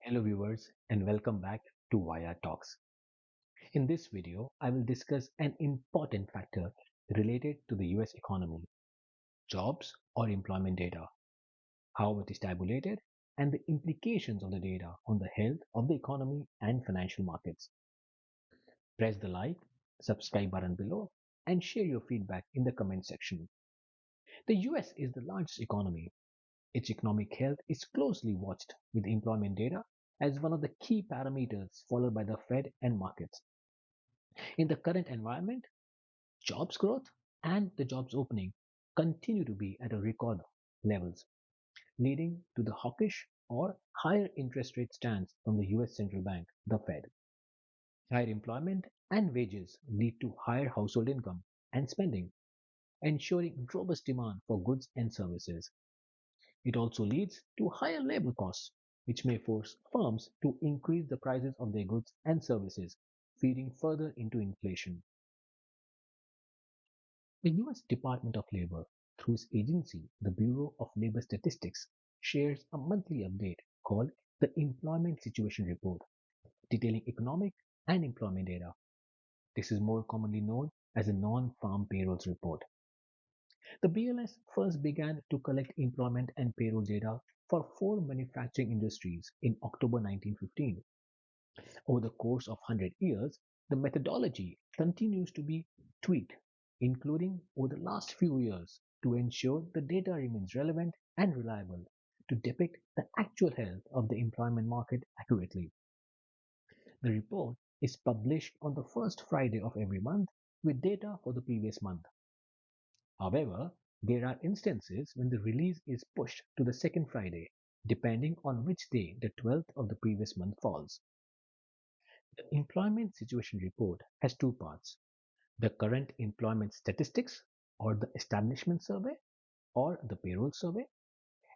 Hello viewers and welcome back to Wire Talks. In this video, I will discuss an important factor related to the US economy, jobs or employment data, how it is tabulated, and the implications of the data on the health of the economy and financial markets. Press the like, subscribe button below, and share your feedback in the comment section. The US is the largest economy. Its economic health is closely watched with employment data as one of the key parameters followed by the Fed and markets. In the current environment, jobs growth and the jobs opening continue to be at a record levels, leading to the hawkish or higher interest rate stance from the US central bank, the Fed. Higher employment and wages lead to higher household income and spending, ensuring robust demand for goods and services. It also leads to higher labor costs, which may force firms to increase the prices of their goods and services, feeding further into inflation. The US Department of Labor, through its agency, the Bureau of Labor Statistics, shares a monthly update called the Employment Situation Report, detailing economic and employment data. This is more commonly known as the Non-Farm Payrolls Report. The BLS first began to collect employment and payroll data for four manufacturing industries in October 1915. Over the course of 100 years, the methodology continues to be tweaked, including over the last few years, to ensure the data remains relevant and reliable to depict the actual health of the employment market accurately. The report is published on the first Friday of every month with data for the previous month. However, there are instances when the release is pushed to the second Friday, depending on which day the 12th of the previous month falls. The Employment Situation Report has two parts: the current employment statistics, or the establishment survey, or the payroll survey,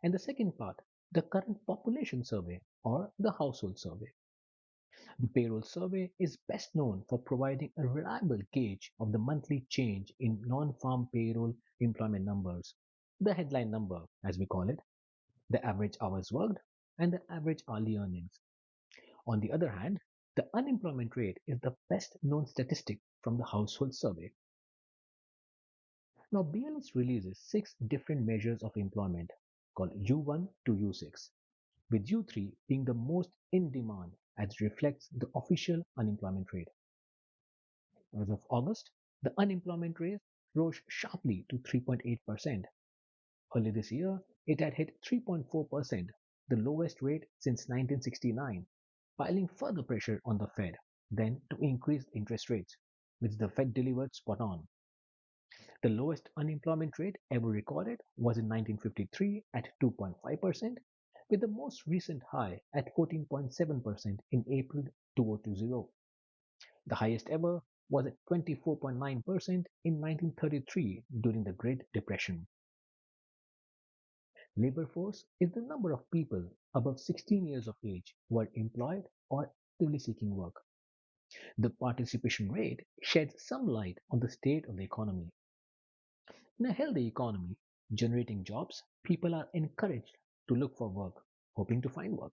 and the second part, the current population survey, or the household survey. The payroll survey is best known for providing a reliable gauge of the monthly change in non-farm payroll employment numbers, the headline number, as we call it, the average hours worked, and the average hourly earnings. On the other hand, the unemployment rate is the best known statistic from the household survey. Now, BLS releases six different measures of employment called U1 to U6, with U3 being the most in demand as it reflects the official unemployment rate. As of August, the unemployment rate rose sharply to 3.8%. Early this year, it had hit 3.4%, the lowest rate since 1969, piling further pressure on the Fed then to increase interest rates, which the Fed delivered spot on. The lowest unemployment rate ever recorded was in 1953 at 2.5%, with the most recent high at 14.7% in April 2020. The highest ever was at 24.9% in 1933 during the Great Depression. Labor force is the number of people above 16 years of age who are employed or actively seeking work. The participation rate sheds some light on the state of the economy. In a healthy economy generating jobs, people are encouraged to look for work, hoping to find work.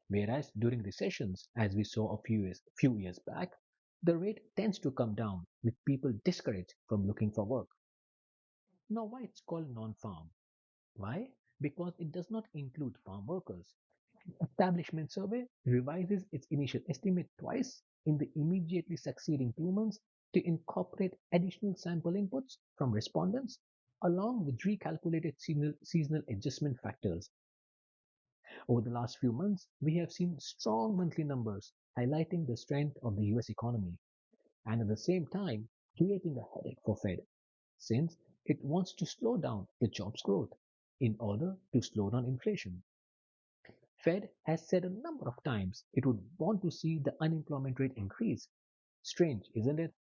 Whereas during recessions, as we saw a few years back, the rate tends to come down with people discouraged from looking for work. Now, why it's called non-farm? Why? Because it does not include farm workers. Establishment Survey revises its initial estimate twice in the immediately succeeding 2 months to incorporate additional sample inputs from respondents along with recalculated seasonal adjustment factors. Over the last few months, we have seen strong monthly numbers highlighting the strength of the US economy and at the same time creating a headache for Fed since it wants to slow down the jobs growth in order to slow down inflation. Fed has said a number of times it would want to see the unemployment rate increase. Strange, isn't it?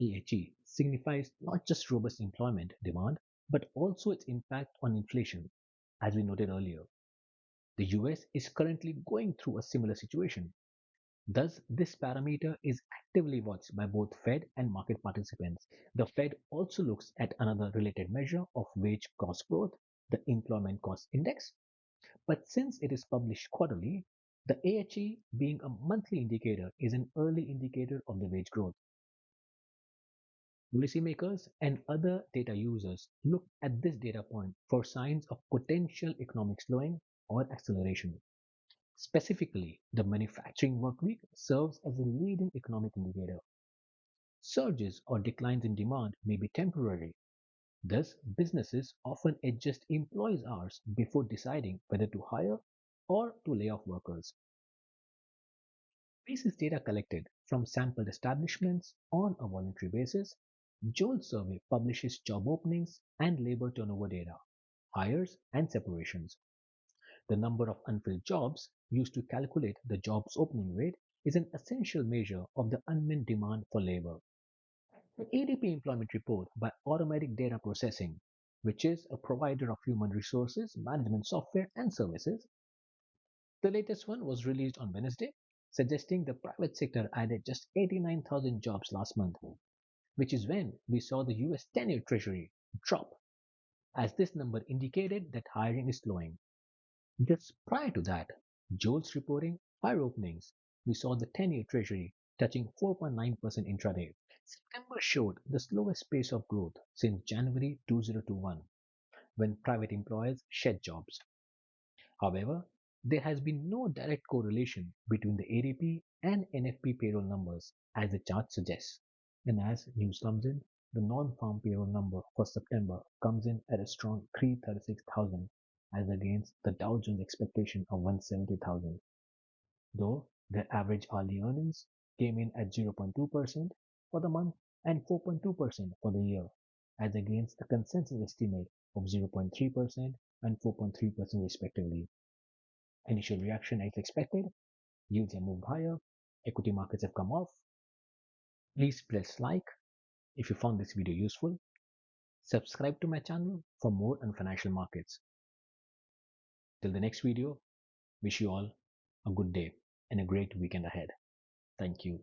AHE signifies not just robust employment demand, but also its impact on inflation, as we noted earlier. The US is currently going through a similar situation. Thus, this parameter is actively watched by both Fed and market participants. The Fed also looks at another related measure of wage cost growth, the employment cost index, But since it is published quarterly, the AHE, being a monthly indicator, is an early indicator of the wage growth. Policymakers and other data users look at this data point for signs of potential economic slowing or acceleration. Specifically, the manufacturing workweek serves as a leading economic indicator. Surges or declines in demand may be temporary. Thus, businesses often adjust employees' hours before deciding whether to hire or to lay off workers. Basis data collected from sampled establishments on a voluntary basis, JOLTS survey publishes job openings and labor turnover data, hires and separations. The number of unfilled jobs used to calculate the jobs opening rate is an essential measure of the unmet demand for labor. The ADP employment report by Automatic Data Processing, which is a provider of human resources management software and services. The latest one was released on Wednesday, suggesting the private sector added just 89,000 jobs last month, which is when we saw the US 10-year Treasury drop, as this number indicated that hiring is slowing. Just prior to that, JOLTS reporting higher openings, we saw the 10-year Treasury touching 4.9% intraday. September showed the slowest pace of growth since January 2021, when private employers shed jobs. However, there has been no direct correlation between the ADP and NFP payroll numbers, as the chart suggests. And as news comes in, the non-farm payroll number for September comes in at a strong 336,000 as against the Dow Jones expectation of 170,000. Though their average hourly earnings came in at 0.2% for the month and 4.2% for the year, as against a consensus estimate of 0.3% and 4.3% respectively. Initial reaction as expected, yields have moved higher, equity markets have come off. Please press like if you found this video useful. Subscribe to my channel for more on financial markets. Till the next video, wish you all a good day and a great weekend ahead. Thank you.